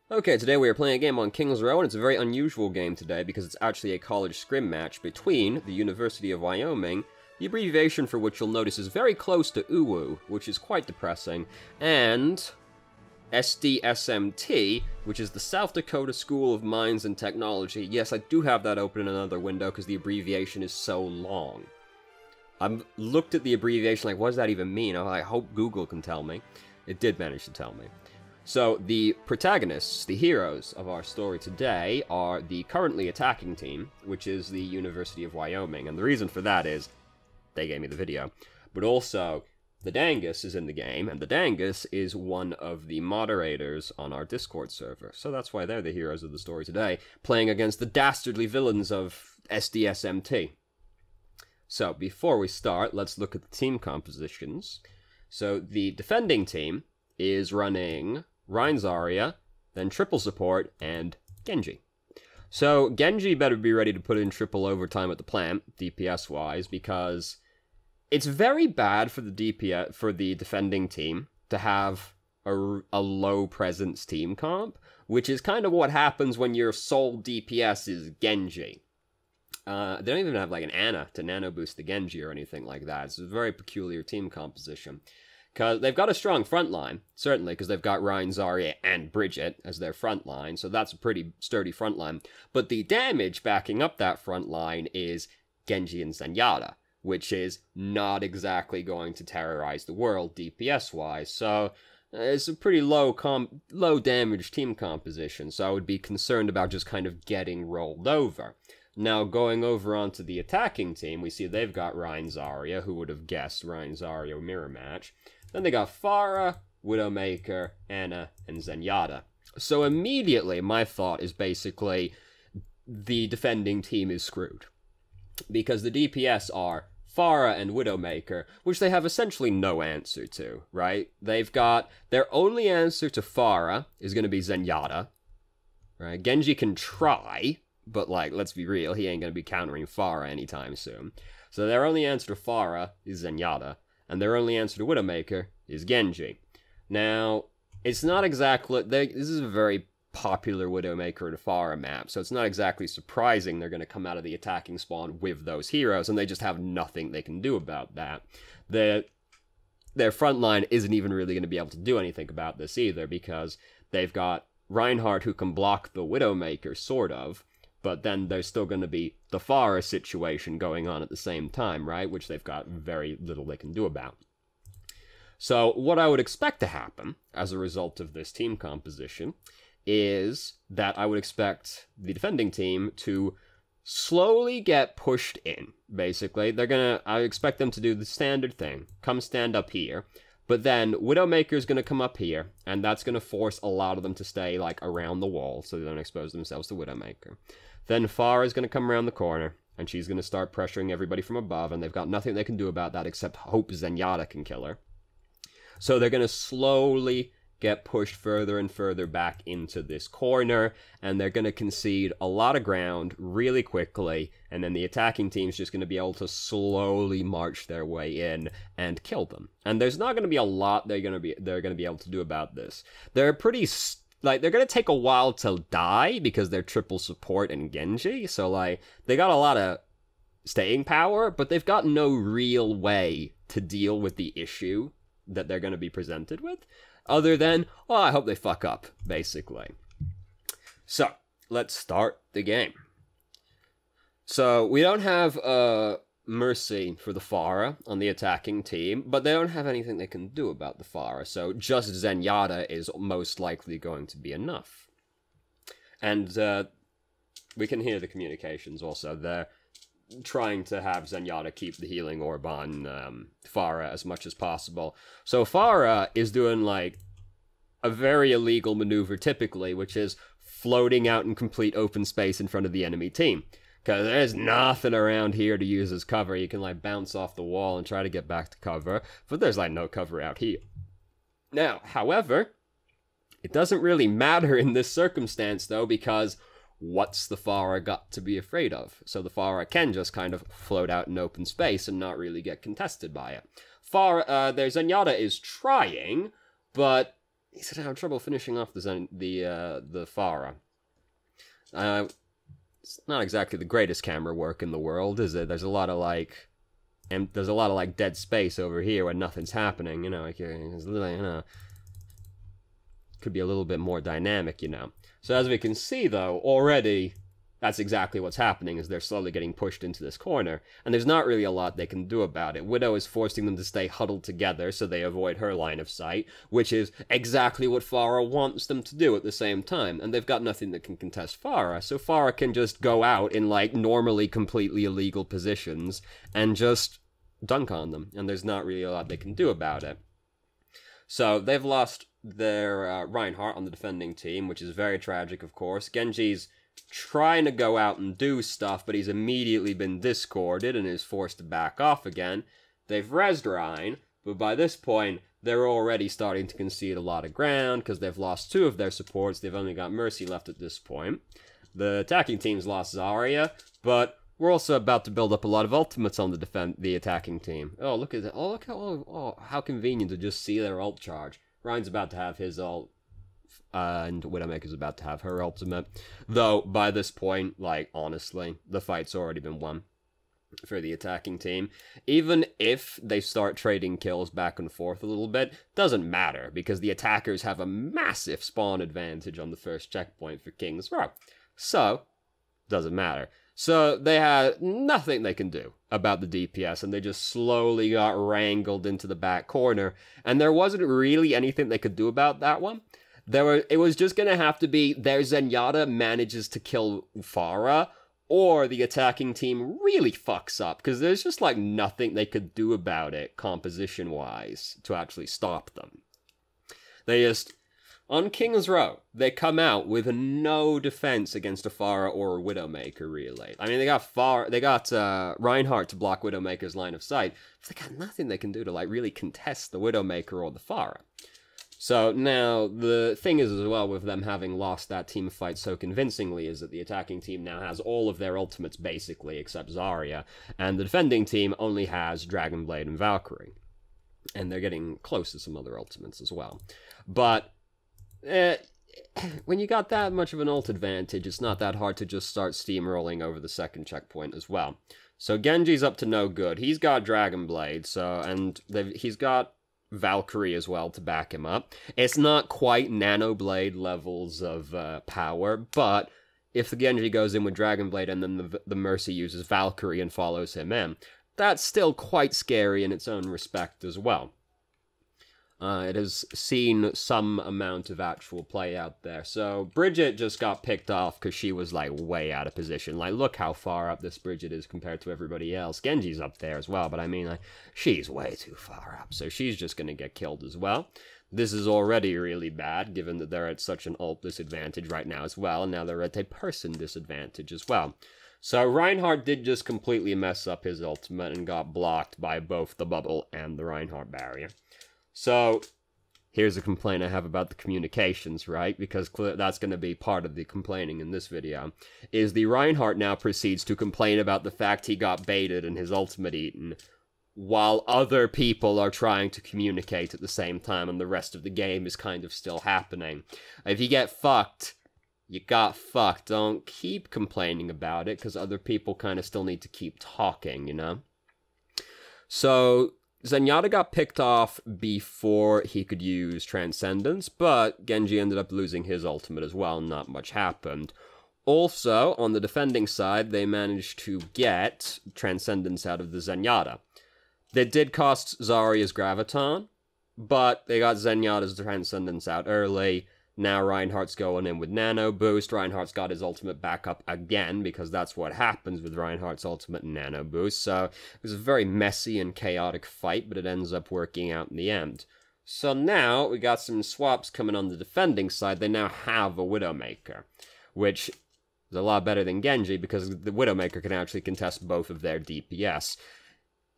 Okay, today we are playing a game on King's Row, and it's a very unusual game today because it's actually a college scrim match between the University of Wyoming, the abbreviation for which you'll notice is very close to UWU, which is quite depressing, and SDSMT, which is the South Dakota School of Mines and Technology. Yes, I do have that open in another window because the abbreviation is so long. I've looked at the abbreviation like, what does that even mean? I hope Google can tell me. It did manage to tell me. So, the protagonists, the heroes of our story today, are the currently attacking team, which is the University of Wyoming, and the reason for that is, they gave me the video, but also, the Dangus is in the game, and the Dangus is one of the moderators on our Discord server, so that's why they're the heroes of the story today, playing against the dastardly villains of SDSMT. So, before we start, let's look at the team compositions. So, the defending team is running Ryan Zarya, then triple support, and Genji. So, Genji better be ready to put in triple overtime at the plant, DPS-wise, because it's very bad for the DPS, for the defending team to have a low-presence team comp, which is kind of what happens when your sole DPS is Genji. They don't even have, like, an Ana to nano-boost the Genji or anything like that. It's a very peculiar team composition. Because they've got a strong front line, certainly, because they've got Ryan, Zarya, and Bridget as their front line, so that's a pretty sturdy front line. But the damage backing up that front line is Genji and Zenyatta, which is not exactly going to terrorize the world DPS-wise, so it's a pretty low damage team composition, so I would be concerned about just kind of getting rolled over. Now, going over onto the attacking team, we see they've got Ryan Zarya, who would have guessed Ryan Zarya mirror match. Then they got Pharah, Widowmaker, Ana, and Zenyatta. So immediately, my thought is basically the defending team is screwed. Because the DPS are Pharah and Widowmaker, which they have essentially no answer to, right? They've got, their only answer to Pharah is going to be Zenyatta, right? Genji can try, but, like, let's be real, he ain't going to be countering Pharah anytime soon. So their only answer to Pharah is Zenyatta, and their only answer to Widowmaker is Genji. Now, it's not exactly, this is a very popular Widowmaker and Pharah map, so it's not exactly surprising they're going to come out of the attacking spawn with those heroes, and they just have nothing they can do about that. Their front line isn't even really going to be able to do anything about this either, because they've got Reinhardt who can block the Widowmaker, sort of, but then there's still going to be the Pharah situation going on at the same time, right? Which they've got very little they can do about. So what I would expect to happen as a result of this team composition is that I would expect the defending team to slowly get pushed in, basically. I expect them to do the standard thing. Come stand up here. But then Widowmaker's going to come up here, and that's going to force a lot of them to stay, like, around the wall so they don't expose themselves to Widowmaker. Then Pharah is going to come around the corner, and she's going to start pressuring everybody from above, and they've got nothing they can do about that except hope Zenyatta can kill her. So they're going to slowly get pushed further and further back into this corner, and they're going to concede a lot of ground really quickly, and then the attacking team's just going to be able to slowly march their way in and kill them. And there's not going to be a lot they're going to be able to do about this. They're pretty they're going to take a while to die because they're triple support and Genji, so, like, they got a lot of staying power, but they've got no real way to deal with the issue that they're going to be presented with, other than, oh, I hope they fuck up, basically. So, let's start the game. So, we don't have Mercy for the Pharah on the attacking team, but they don't have anything they can do about the Pharah, so just Zenyatta is most likely going to be enough. And we can hear the communications also. They're trying to have Zenyatta keep the healing orb on Pharah as much as possible. So Pharah is doing, like, a very illegal maneuver typically, which is floating out in complete open space in front of the enemy team. Because there's nothing around here to use as cover. You can, like, bounce off the wall and try to get back to cover, but there's, like, no cover out here. Now, however, it doesn't really matter in this circumstance, though, because what's the Pharah got to be afraid of? So the Pharah can just kind of float out in open space and not really get contested by it. Zenyatta is trying, but he said, I have trouble finishing off the Pharah. It's not exactly the greatest camera work in the world, is it? There's a lot of, like, dead space over here where nothing's happening, you know, like, it's little, you know, could be a little bit more dynamic, you know. So as we can see, though, already, that's exactly what's happening, is they're slowly getting pushed into this corner, and there's not really a lot they can do about it. Widow is forcing them to stay huddled together so they avoid her line of sight, which is exactly what Pharah wants them to do at the same time, and they've got nothing that can contest Pharah, so Pharah can just go out in, like, normally completely illegal positions and just dunk on them, and there's not really a lot they can do about it. So they've lost their Reinhardt on the defending team, which is very tragic, of course. Genji's trying to go out and do stuff, but he's immediately been discorded and is forced to back off again. They've rezzed Rein, but by this point, they're already starting to concede a lot of ground, because they've lost 2 of their supports. They've only got Mercy left at this point. The attacking team's lost Zarya, but we're also about to build up a lot of ultimates on the attacking team. Oh, look at that. Oh, look how, how convenient to just see their ult charge. Ryan's about to have his ult, and Widowmaker's about to have her ultimate. Though, by this point, like, honestly, the fight's already been won for the attacking team. Even if they start trading kills back and forth a little bit, doesn't matter, because the attackers have a massive spawn advantage on the first checkpoint for King's Row. So, doesn't matter. So, they had nothing they can do about the DPS, and they just slowly got wrangled into the back corner, and there wasn't really anything they could do about that one. It was just going to have to be their Zenyatta manages to kill Pharah, or the attacking team really fucks up, because there's just, like, nothing they could do about it, composition-wise, to actually stop them. They just... On King's Row, they come out with no defense against a Pharah or a Widowmaker, really. I mean, they got Reinhardt to block Widowmaker's line of sight, but they got nothing they can do to, like, really contest the Widowmaker or the Pharah. So now, the thing is as well with them having lost that team fight so convincingly is that the attacking team now has all of their ultimates, basically, except Zarya, and the defending team only has Dragonblade and Valkyrie. And they're getting close to some other ultimates as well. But... when you got that much of an ult advantage, it's not that hard to just start steamrolling over the second checkpoint as well. So Genji's up to no good. He's got Dragonblade, and he's got Valkyrie as well to back him up. It's not quite Nanoblade levels of power, but if the Genji goes in with Dragonblade and then the Mercy uses Valkyrie and follows him in, that's still quite scary in its own respect as well. It has seen some amount of actual play out there. So, Bridget just got picked off because she was, like, way out of position. Like, look how far up this Bridget is compared to everybody else. Genji's up there as well, but I mean, like, she's way too far up, so she's just gonna get killed as well. This is already really bad, given that they're at such an ult disadvantage right now as well, and now they're at a person disadvantage as well. So, Reinhardt did just completely mess up his ultimate and got blocked by both the bubble and the Reinhardt barrier. So, here's a complaint I have about the communications, right? Because that's going to be part of the complaining in this video. Is the Reinhardt now proceeds to complain about the fact he got baited and his ultimate eaten, while other people are trying to communicate at the same time and the rest of the game is kind of still happening. If you get fucked, you got fucked. Don't keep complaining about it, because other people kind of still need to keep talking, you know? So... Zenyatta got picked off before he could use Transcendence, but Genji ended up losing his ultimate as well, and not much happened. Also, on the defending side, they managed to get Transcendence out of the Zenyatta. They did cost Zarya's Graviton, but they got Zenyatta's Transcendence out early. Now Reinhardt's going in with Nano Boost. Reinhardt's got his ultimate back up again, because that's what happens with Reinhardt's ultimate and Nano Boost. So it was a very messy and chaotic fight, but it ends up working out in the end. So now we got some swaps coming on the defending side. They now have a Widowmaker, which is a lot better than Genji, because the Widowmaker can actually contest both of their DPS.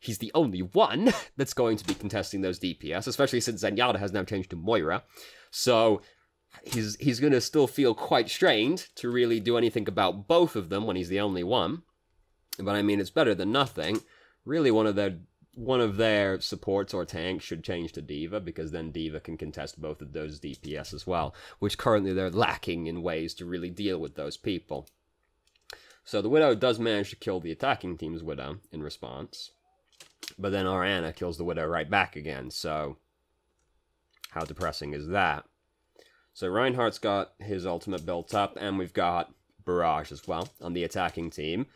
He's the only one that's going to be contesting those DPS, especially since Zenyatta has now changed to Moira. So... He's going to still feel quite strained to really do anything about both of them when he's the only one. But I mean, it's better than nothing. Really, one of their one of their supports or tanks should change to D.Va, because then D.Va can contest both of those DPS as well, which currently they're lacking in ways to really deal with those people. So the Widow does manage to kill the attacking team's Widow in response, but then our Ana kills the Widow right back again, so how depressing is that? So Reinhardt's got his ultimate built up, and we've got Barrage as well on the attacking team.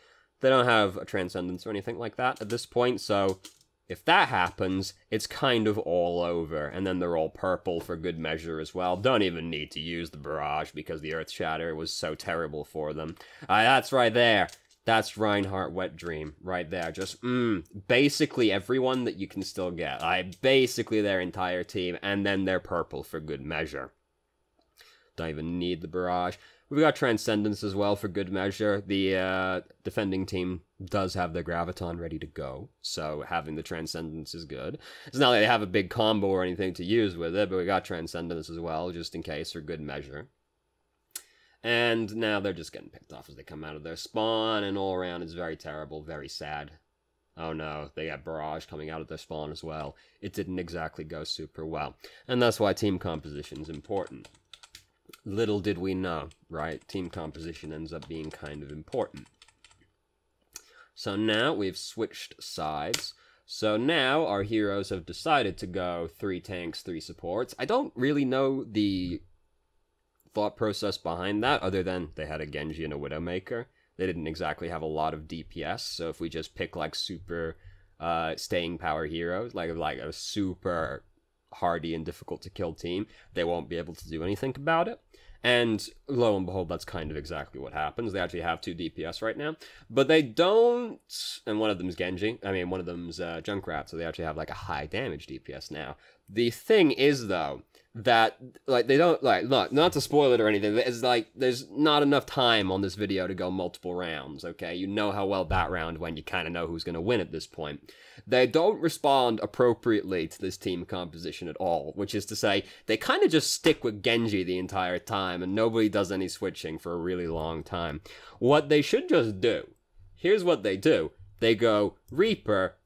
They don't have a Transcendence or anything like that at this point, so if that happens, it's kind of all over, and then they're all purple for good measure as well. Don't even need to use the Barrage because the Earth Shatter was so terrible for them. That's right there. That's Reinhardt Wet Dream right there. Just, basically everyone that you can still get. Basically their entire team, and then they're purple for good measure. Don't even need the Barrage. We've got Transcendence as well for good measure. The defending team does have their Graviton ready to go, so having the Transcendence is good. It's not like they have a big combo or anything to use with it, but we got Transcendence as well, just in case, for good measure. And now they're just getting picked off as they come out of their spawn, and all around it's very terrible, very sad. Oh no, they got Barrage coming out of their spawn as well. It didn't exactly go super well. And that's why team composition is important. Little did we know, right? Team composition ends up being kind of important. So now we've switched sides. So now our heroes have decided to go 3 tanks, 3 supports. I don't really know the thought process behind that, other than they had a Genji and a Widowmaker. They didn't exactly have a lot of DPS, so if we just pick like super staying power heroes, like a super hardy and difficult to kill team, they won't be able to do anything about it. And lo and behold, that's kind of exactly what happens. They actually have 2 DPS right now, but they don't, and one of them's Genji, one of them's Junkrat, so they actually have like a high damage DPS now. The thing is though, that, like, they don't, like, look, not to spoil it or anything, it's like, there's not enough time on this video to go multiple rounds, okay? You know how well that round went, you kind of know who's going to win at this point. They don't respond appropriately to this team composition at all, which is to say, they kind of just stick with Genji the entire time, and nobody does any switching for a really long time. What they should just do, here's what they do. They go Reaper,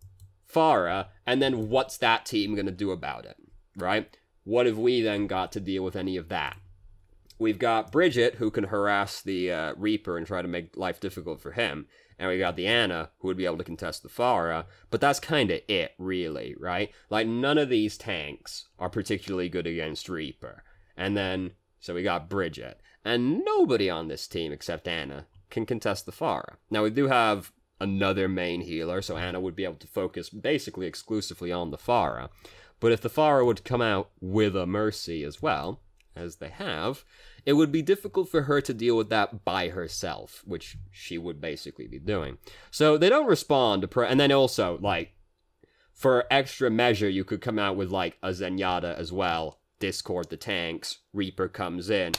Pharah, and then what's that team going to do about it, right? What have we then got to deal with any of that? We've got Bridget, who can harass the Reaper and try to make life difficult for him. And we got the Ana, who would be able to contest the Pharah. But that's kind of it, really, right? Like, none of these tanks are particularly good against Reaper. And then, so we got Bridget. And nobody on this team, except Ana, can contest the Pharah. Now, we do have another main healer, so Ana would be able to focus basically exclusively on the Pharah. But if the Pharah would come out with a Mercy as well, as they have, it would be difficult for her to deal with that by herself, which she would basically be doing. So they don't respond to and then also, like, for extra measure, you could come out with, like, a Zenyatta as well, discord the tanks, Reaper comes in,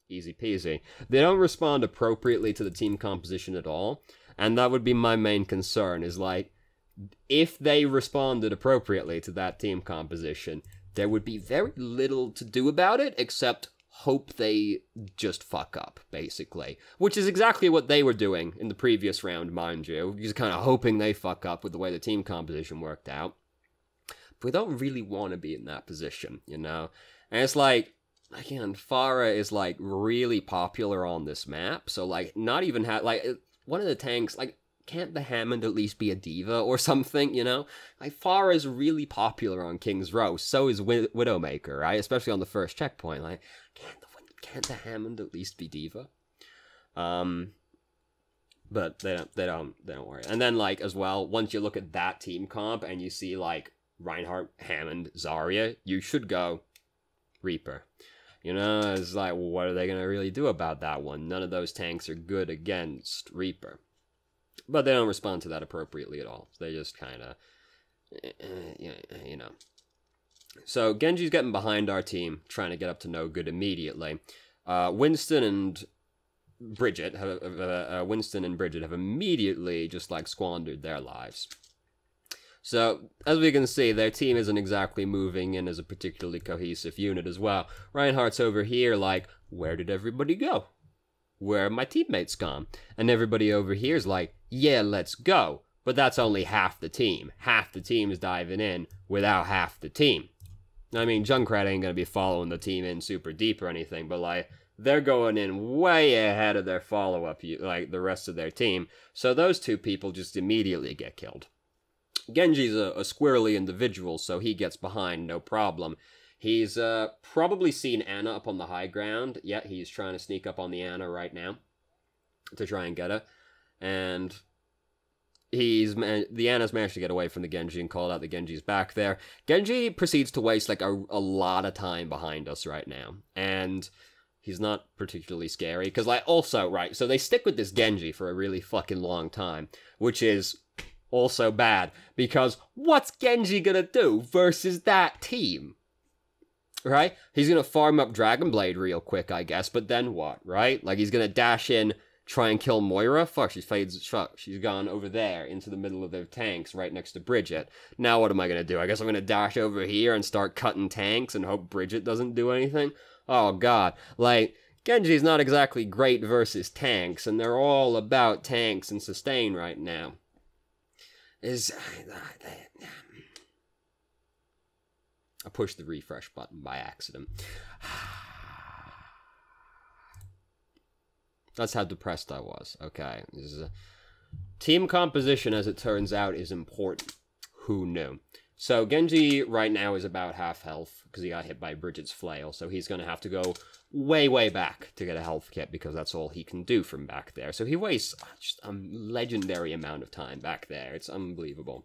easy peasy. They don't respond appropriately to the team composition at all, and that would be my main concern, is, like, if they responded appropriately to that team composition, there would be very little to do about it, except hope they just fuck up, basically. Which is exactly what they were doing in the previous round, mind you. Just kind of hoping they fuck up with the way the team composition worked out. But we don't really want to be in that position, you know? And it's like, again, Pharah is, like, really popular on this map, so, like, not even like, one of the tanks, like, can't the Hammond at least be a D.Va or something, you know? Like, Pharah is really popular on King's Row, so is Widowmaker, right? Especially on the first checkpoint, like, can't the Hammond at least be D.Va? But they don't worry. And then, like, as well, once you look at that team comp and you see, like, Reinhardt, Hammond, Zarya, you should go Reaper. You know, it's like, well, what are they gonna really do about that one? None of those tanks are good against Reaper. But they don't respond to that appropriately at all. They just kind of, you know. So Genji's getting behind our team, trying to get up to no good immediately. Winston and Bridget have immediately just, like, squandered their lives. So, as we can see, their team isn't exactly moving in as a particularly cohesive unit as well. Reinhardt's over here like, where did everybody go? Where are my teammates gone? And everybody over here is like, yeah, let's go. But that's only half the team. Half the team is diving in without half the team. I mean, Junkrat ain't gonna be following the team in super deep or anything, but, like, they're going in way ahead of their follow-up, like, the rest of their team. So those two people just immediately get killed. Genji's a squirrely individual, so he gets behind, no problem. He's probably seen Ana up on the high ground. Yeah, he's trying to sneak up on the Ana right now to try and get her. And the Ana's managed to get away from the Genji and called out the Genji's back there. Genji proceeds to waste, like, a lot of time behind us right now. And he's not particularly scary. Because, like, also, right, so they stick with this Genji for a really fucking long time. Which is also bad. Because what's Genji gonna do versus that team? Right? He's gonna farm up Dragon Blade real quick, I guess. But then what, right? Like, he's gonna dash in, try and kill Moira? Fuck, she's gone over there into the middle of their tanks right next to Bridget. Now what am I gonna do? I guess I'm gonna dash over here and start cutting tanks and hope Bridget doesn't do anything? Oh god. Like, Genji's not exactly great versus tanks, and they're all about tanks and sustain right now. I pushed the refresh button by accident. That's how depressed I was. Okay. Team composition, as it turns out, is important. Who knew? So Genji right now is about half health, because he got hit by Bridget's flail, so he's going to have to go way, way back to get a health kit, because that's all he can do from back there. So he wastes just a legendary amount of time back there. It's unbelievable.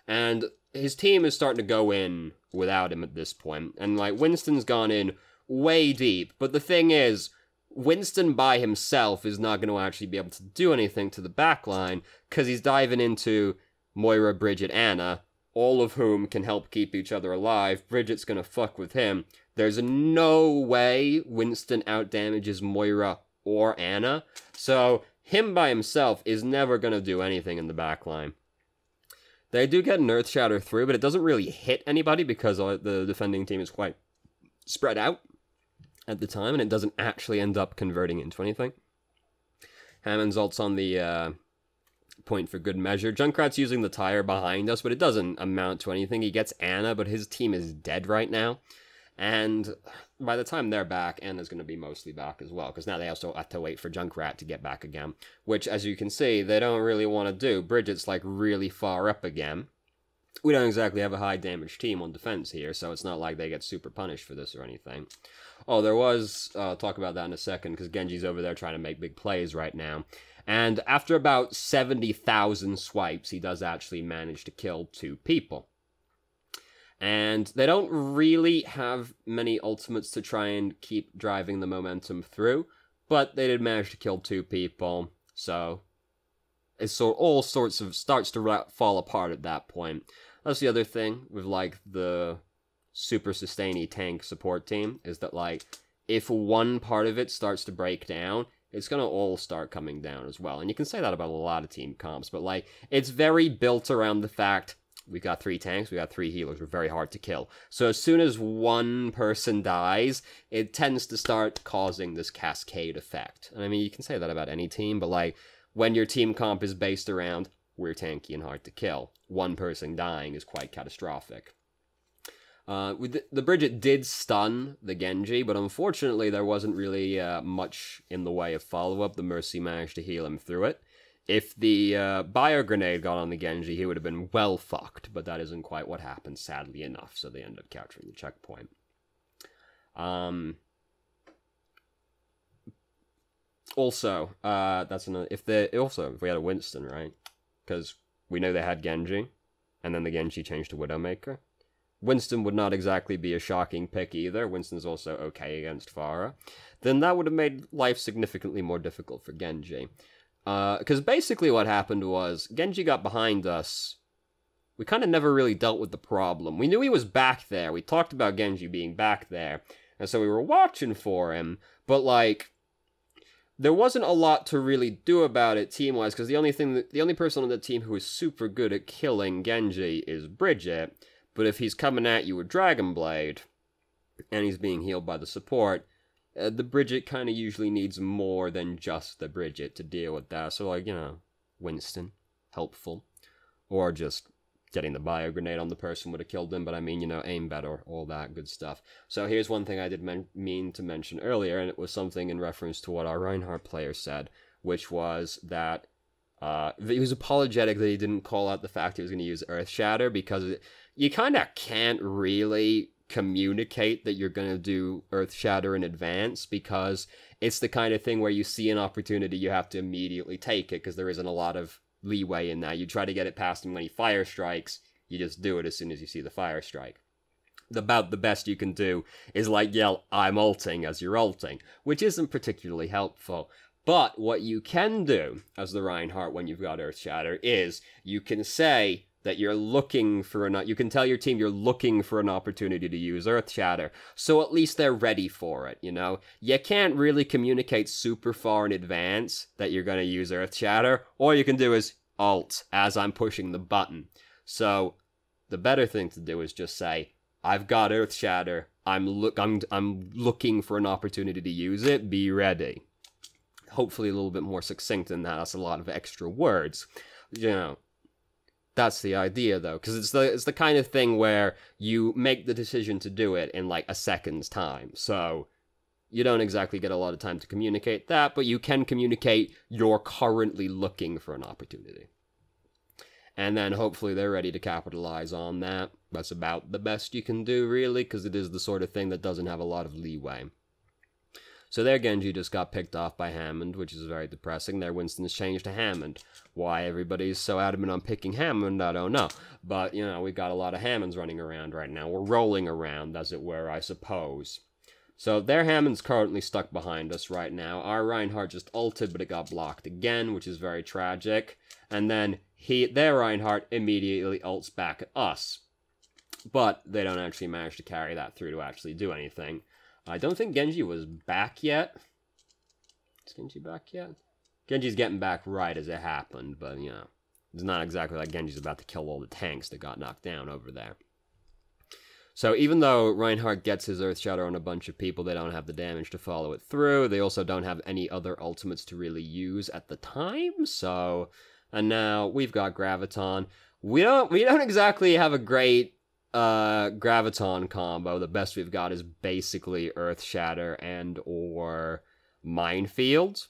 And his team is starting to go in without him at this point, and, like, Winston's gone in way deep, but the thing is, Winston by himself is not going to actually be able to do anything to the backline, because he's diving into Moira, Bridget, Ana, all of whom can help keep each other alive. Bridget's going to fuck with him. There's no way Winston outdamages Moira or Ana, so him by himself is never going to do anything in the backline. They do get an Earth Shatter through, but it doesn't really hit anybody because the defending team is quite spread out at the time, and it doesn't actually end up converting into anything. Hammond's ult's on the point for good measure. Junkrat's using the tire behind us, but it doesn't amount to anything. He gets Ana, but his team is dead right now. And by the time they're back, Ana's going to be mostly back as well, because now they also have to wait for Junkrat to get back again, which, as you can see, they don't really want to do. Bridget's, like, really far up again. We don't exactly have a high damage team on defense here, so it's not like they get super punished for this or anything. Oh, there was, talk about that in a second, because Genji's over there trying to make big plays right now. And after about 70,000 swipes, he does actually manage to kill 2 people. And they don't really have many ultimates to try and keep driving the momentum through, but they did manage to kill 2 people, so it's all sorts of starts to fall apart at that point. That's the other thing with, like, the super sustainy tank support team, is that, like, if one part of it starts to break down, it's gonna all start coming down as well. And you can say that about a lot of team comps, but, like, it's very built around the fact we've got 3 tanks, we got 3 healers, we're very hard to kill. So as soon as one person dies, it tends to start causing this cascade effect. And I mean, you can say that about any team, but, like, when your team comp is based around we're tanky and hard to kill, one person dying is quite catastrophic. The Bridget did stun the Genji, but unfortunately there wasn't really much in the way of follow-up. The Mercy managed to heal him through it. If the bio grenade got on the Genji, he would have been well fucked, but that isn't quite what happened, sadly enough, so they end up capturing the checkpoint. Also, that's another. If we had a Winston, right? Because we know they had Genji, and then the Genji changed to Widowmaker. Winston would not exactly be a shocking pick either. Winston's also okay against Pharah. Then that would have made life significantly more difficult for Genji. Because basically what happened was, Genji got behind us. We kind of never really dealt with the problem. We knew he was back there. We talked about Genji being back there. And so we were watching for him. But, like, there wasn't a lot to really do about it team-wise, because the only person on the team who is super good at killing Genji is Bridget. But if he's coming at you with Dragon Blade, and he's being healed by the support, the Bridget kind of usually needs more than just the Bridget to deal with that. So, like, you know, Winston, helpful. Or just getting the bio grenade on the person would have killed them, but I mean, you know, aim better, all that good stuff. So here's one thing I did mean to mention earlier, and it was something in reference to what our Reinhardt player said, which was that he was apologetic that he didn't call out the fact he was going to use Earth Shatter, because you kind of can't really communicate that you're going to do Earth Shatter in advance, because it's the kind of thing where you see an opportunity, you have to immediately take it, because there isn't a lot of leeway in that. You try to get it past him when he fire strikes, you just do it as soon as you see the fire strike. About the best you can do is like yell, "I'm ulting" as you're ulting, which isn't particularly helpful. But what you can do as the Reinhardt when you've got Earth Shatter is you can say that you're looking for you can tell your team you're looking for an opportunity to use Earth Shatter, so at least they're ready for it, you know? You can't really communicate super far in advance that you're going to use Earth Shatter. All you can do is alt as I'm pushing the button. So the better thing to do is just say, "I've got Earth Shatter, I'm looking for an opportunity to use it, be ready." Hopefully a little bit more succinct than that. That's a lot of extra words, you know. That's the idea, though, because it's the kind of thing where you make the decision to do it in, like, a second's time. So you don't exactly get a lot of time to communicate that, but you can communicate you're currently looking for an opportunity. And then hopefully they're ready to capitalize on that. That's about the best you can do, really, because it is the sort of thing that doesn't have a lot of leeway. So their Genji just got picked off by Hammond, which is very depressing. Their Winston's changed to Hammond. Why everybody's so adamant on picking Hammond, I don't know. But, you know, we've got a lot of Hammonds running around right now. We're rolling around, as it were, I suppose. So their Hammond's currently stuck behind us right now. Our Reinhardt just ulted, but it got blocked again, which is very tragic. And then their Reinhardt immediately ults back at us. But they don't actually manage to carry that through to actually do anything. I don't think Genji was back yet. Is Genji back yet? Genji's getting back right as it happened, but, you know, it's not exactly like Genji's about to kill all the tanks that got knocked down over there. So even though Reinhardt gets his Earth Shatter on a bunch of people, they don't have the damage to follow it through. They also don't have any other ultimates to really use at the time, so... And now we've got Graviton. We don't exactly have a great Graviton combo. The best we've got is basically Earth Shatter and or Minefield.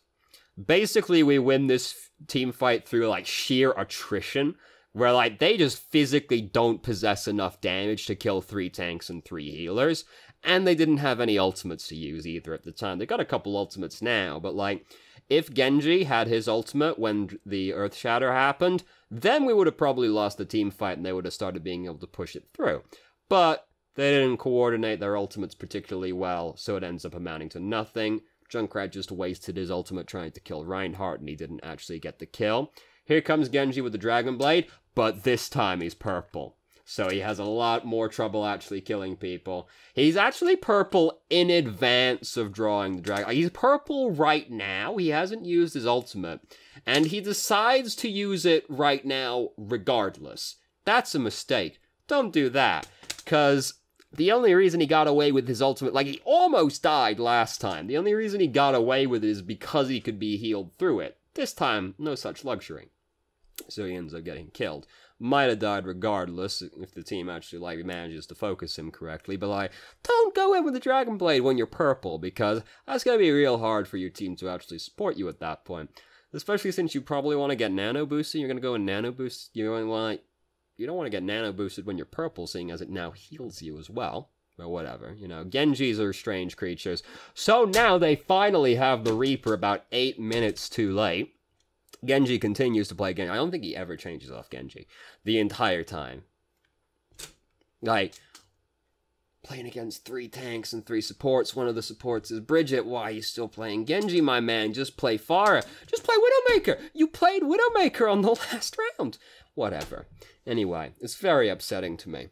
Basically, we win this team fight through, like, sheer attrition, where, like, they just physically don't possess enough damage to kill 3 tanks and 3 healers, and they didn't have any ultimates to use either at the time. They got a couple ultimates now, but, like, if Genji had his ultimate when the Earth Shatter happened, then we would have probably lost the team fight and they would have started being able to push it through. But they didn't coordinate their ultimates particularly well, so it ends up amounting to nothing. Junkrat just wasted his ultimate trying to kill Reinhardt and he didn't actually get the kill. Here comes Genji with the Dragon Blade, but this time he's purple. So he has a lot more trouble actually killing people. He's actually purple in advance of drawing the dragon. He's purple right now. He hasn't used his ultimate. And he decides to use it right now regardless. That's a mistake. Don't do that. Because the only reason he got away with his ultimate, like, he almost died last time. The only reason he got away with it is because he could be healed through it. This time, no such luxury. So he ends up getting killed. Might have died regardless if the team actually, like, manages to focus him correctly. But, like, don't go in with the Dragon Blade when you're purple, because that's going to be real hard for your team to actually support you at that point. Especially since you probably want to get nano boosted. You're going to go in nano boost. You don't want to get nano boosted when you're purple, seeing as it now heals you as well. But whatever, you know, Genjis are strange creatures. So now they finally have the Reaper about 8 minutes too late. Genji continues to play Genji. I don't think he ever changes off Genji the entire time. Like, playing against 3 tanks and 3 supports. One of the supports is Bridget. Why are you still playing Genji, my man? Just play Pharah. Just play Widowmaker. You played Widowmaker on the last round. Whatever. Anyway, it's very upsetting to me.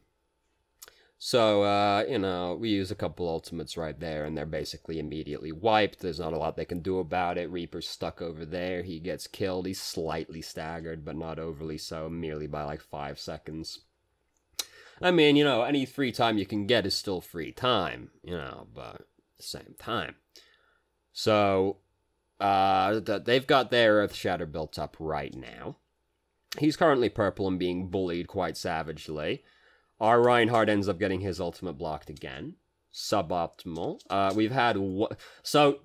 So, you know, we use a couple ultimates right there, and they're basically immediately wiped. There's not a lot they can do about it. Reaper's stuck over there. He gets killed. He's slightly staggered, but not overly so, merely by, like, 5 seconds. I mean, you know, any free time you can get is still free time, you know, but at the same time. So, they've got their Earth Shatter built up right now. He's currently purple and being bullied quite savagely. Our Reinhardt ends up getting his ultimate blocked again. Suboptimal. We've had so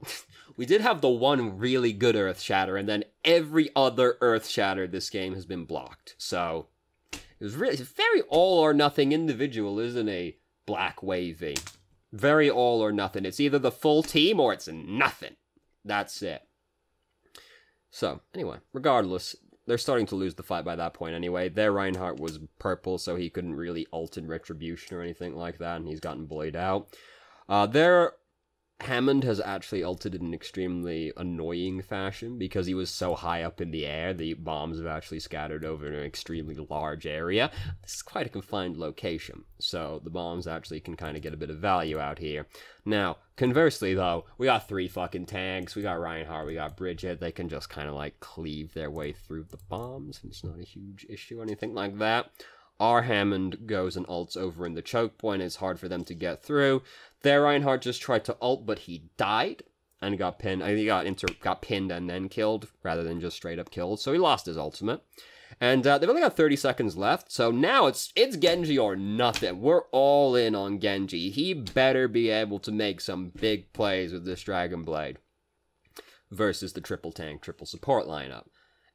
we did have the one really good Earth Shatter, and then every other Earth Shatter this game has been blocked. So it's very all or nothing individual, isn't it? Black Wavy. Very all or nothing. It's either the full team or it's nothing. That's it. So, anyway, regardless, they're starting to lose the fight by that point anyway. Their Reinhardt was purple, so he couldn't really ult in Retribution or anything like that, and he's gotten bullied out. Their Hammond has actually ulted in an extremely annoying fashion because he was so high up in the air. The bombs have actually scattered over an extremely large area. This is quite a confined location, so the bombs actually can kind of get a bit of value out here. Now, conversely, though, we got 3 fucking tanks. We got Reinhardt, we got Bridget. They can just kind of, like, cleave their way through the bombs. It's not a huge issue or anything like that. Our Hammond goes and ults over in the choke point. It's hard for them to get through. Their Reinhardt just tried to ult, but he died and got pinned. I think he got pinned and then killed rather than just straight up killed. So he lost his ultimate. And they've only got 30 seconds left. So now it's Genji or nothing. We're all in on Genji. He better be able to make some big plays with this Dragon Blade versus the triple tank, triple support lineup.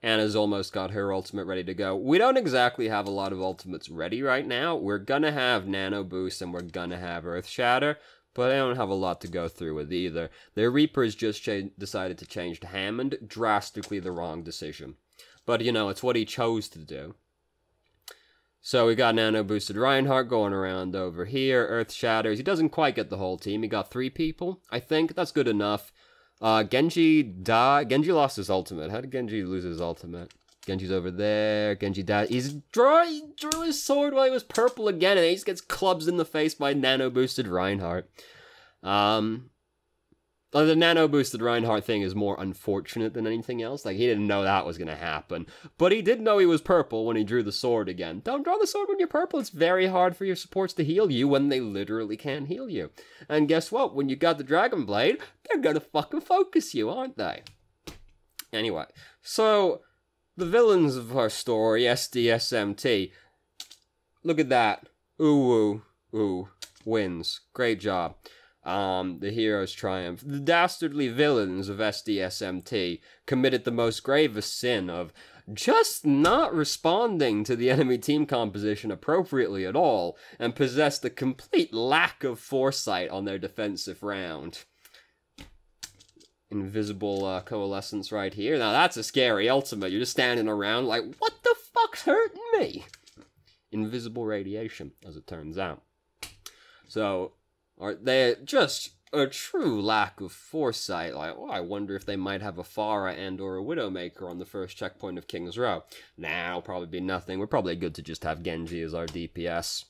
Anna's almost got her ultimate ready to go. We don't exactly have a lot of ultimates ready right now. We're gonna have Nano Boost and we're gonna have Earth Shatter, but I don't have a lot to go through with either. Their Reapers just decided to change to Hammond. Drastically the wrong decision. But, you know, it's what he chose to do. So we got Nano Boosted Reinhardt going around over here. Earth Shatters. He doesn't quite get the whole team. He got 3 people, I think. That's good enough. Genji died. Genji lost his ultimate. How did Genji lose his ultimate? Genji's over there. Genji died. He drew his sword while he was purple again, and he just gets clubs in the face by nano-boosted Reinhardt. The nano-boosted Reinhardt thing is more unfortunate than anything else. Like, he didn't know that was going to happen. But he did know he was purple when he drew the sword again. Don't draw the sword when you're purple. It's very hard for your supports to heal you when they literally can't heal you. And guess what? When you got the Dragon Blade, they're going to fucking focus you, aren't they? Anyway, so the villains of our story, SDSMT. Look at that. Ooh, wins. Great job. The heroes triumph. The dastardly villains of SDSMT committed the most gravest sin of just not responding to the enemy team composition appropriately at all, and possessed a complete lack of foresight on their defensive round. Invisible coalescence right here. Now that's a scary ultimate. You're just standing around like, what the fuck's hurting me? Invisible radiation, as it turns out. So, they just a true lack of foresight. Like, oh, I wonder if they might have a Pharah and or a Widowmaker on the first checkpoint of King's Row. Nah, it'll probably be nothing. We're probably good to just have Genji as our DPS.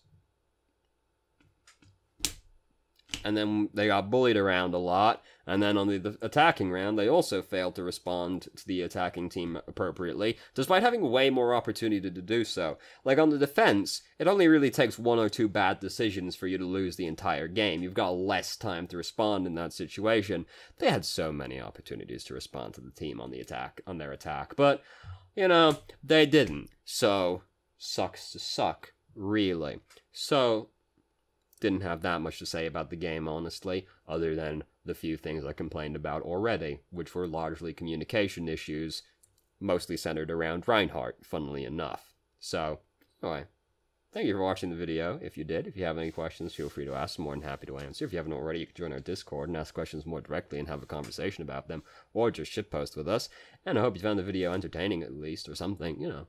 And then they got bullied around a lot, and then on the attacking round, they also failed to respond to the attacking team appropriately, despite having way more opportunity to do so. Like, on the defense, it only really takes 1 or 2 bad decisions for you to lose the entire game. You've got less time to respond in that situation. They had so many opportunities to respond to the team on their attack, but, you know, they didn't. So, sucks to suck, really. So, didn't have that much to say about the game, honestly, other than the few things I complained about already, which were largely communication issues, mostly centered around Reinhardt, funnily enough. So, anyway, thank you for watching the video. If you did, if you have any questions, feel free to ask. I'm more than happy to answer. If you haven't already, you can join our Discord and ask questions more directly and have a conversation about them, or just shitpost with us. And I hope you found the video entertaining at least, or something, you know.